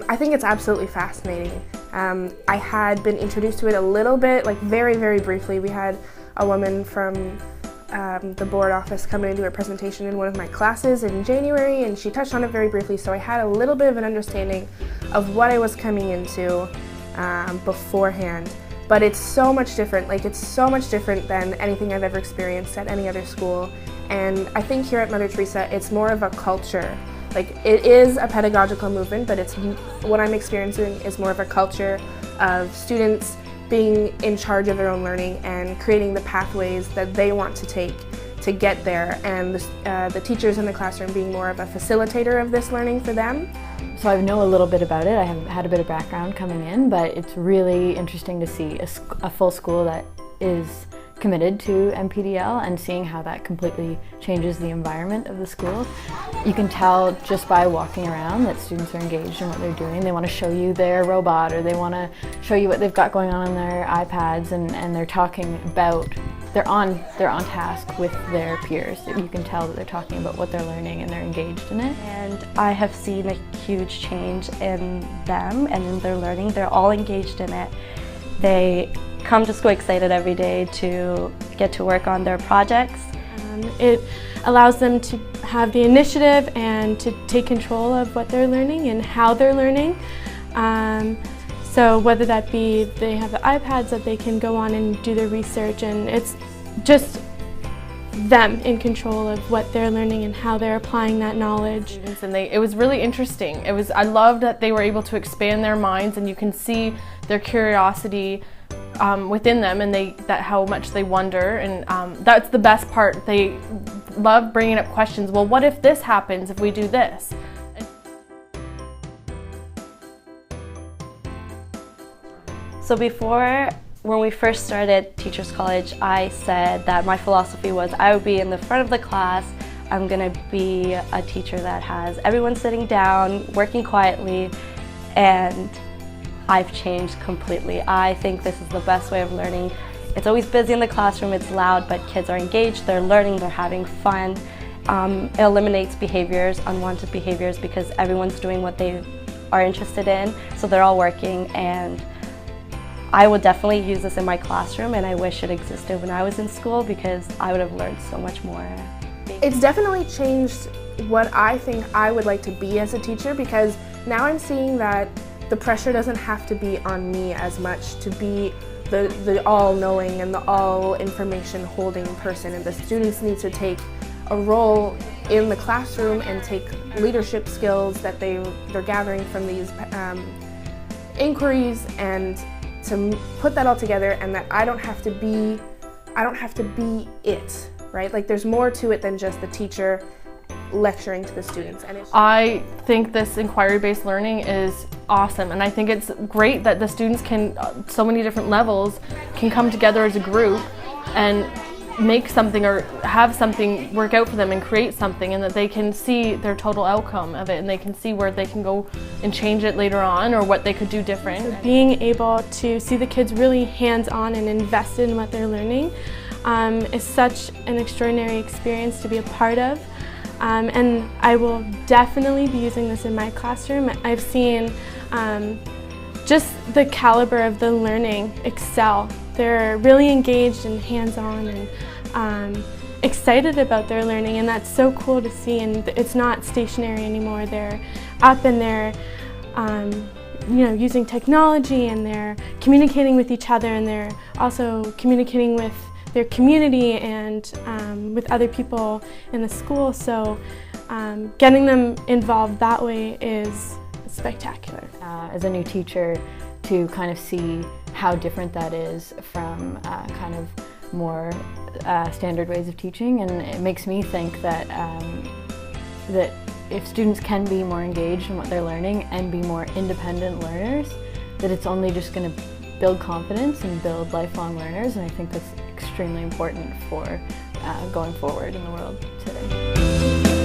I think it's absolutely fascinating. I had been introduced to it a little bit, like very, very briefly. We had a woman from the board office come in and do a presentation in one of my classes in January, and she touched on it very briefly, so I had a little bit of an understanding of what I was coming into beforehand. But it's so much different, it's so much different than anything I've ever experienced at any other school. And I think here at Mother Teresa, it's more of a culture. It is a pedagogical movement, but what I'm experiencing is more of a culture of students being in charge of their own learning and creating the pathways that they want to take to get there, and the teachers in the classroom being more of a facilitator of this learning for them. So I know a little bit about it. I have had a bit of background coming in, but it's really interesting to see a full school that is committed to MPDL and seeing how that completely changes the environment of the school. You can tell just by walking around that students are engaged in what they're doing. They want to show you their robot, or they want to show you what they've got going on their iPads, and they're talking about, they're on task with their peers. You can tell that they're talking about what they're learning and they're engaged in it. And I have seen a huge change in them and in their learning. They're all engaged in it. They come to school excited every day to get to work on their projects. It allows them to have the initiative and to take control of what they're learning and how they're learning. So whether that be they have the iPads that they can go on and do their research, and it's just them in control of what they're learning and how they're applying that knowledge. And it was really interesting. I loved that they were able to expand their minds, and you can see their curiosity within them, and how much they wonder, and that's the best part. They love bringing up questions. Well, what if this happens if we do this? So before, when we first started Teachers College, I said that my philosophy was I would be in the front of the class. I'm going to be a teacher that has everyone sitting down, working quietly, and I've changed completely. I think this is the best way of learning. It's always busy in the classroom, it's loud, but kids are engaged, they're learning, they're having fun. It eliminates behaviors, unwanted behaviors, because everyone's doing what they are interested in, so they're all working. And I would definitely use this in my classroom, and I wish it existed when I was in school, because I would have learned so much more. It's definitely changed what I think I would like to be as a teacher, because now I'm seeing that the pressure doesn't have to be on me as much to be the all-knowing and the all-information holding person, and the students need to take a role in the classroom and take leadership skills that they're gathering from these inquiries, and to put that all together, and that I don't have to be it, right? There's more to it than just the teacher lecturing to the students. And I think this inquiry-based learning is awesome, and I think it's great that the students can, so many different levels, can come together as a group and make something or have something work out for them and create something, and that they can see their total outcome of it, and they can see where they can go and change it later on, or what they could do different. So being able to see the kids really hands-on and invested in what they're learning is such an extraordinary experience to be a part of. And I will definitely be using this in my classroom. I've seen just the caliber of the learning excel. They're really engaged and hands-on and excited about their learning, and that's so cool to see. And it's not stationary anymore. They're up and they're using technology, and they're communicating with each other, and they're also communicating with their community and with other people in the school. So getting them involved that way is spectacular. As a new teacher, to kind of see how different that is from kind of more standard ways of teaching, and it makes me think that that if students can be more engaged in what they're learning and be more independent learners, that it's only just going to build confidence and build lifelong learners, and I think that's extremely important for going forward in the world today.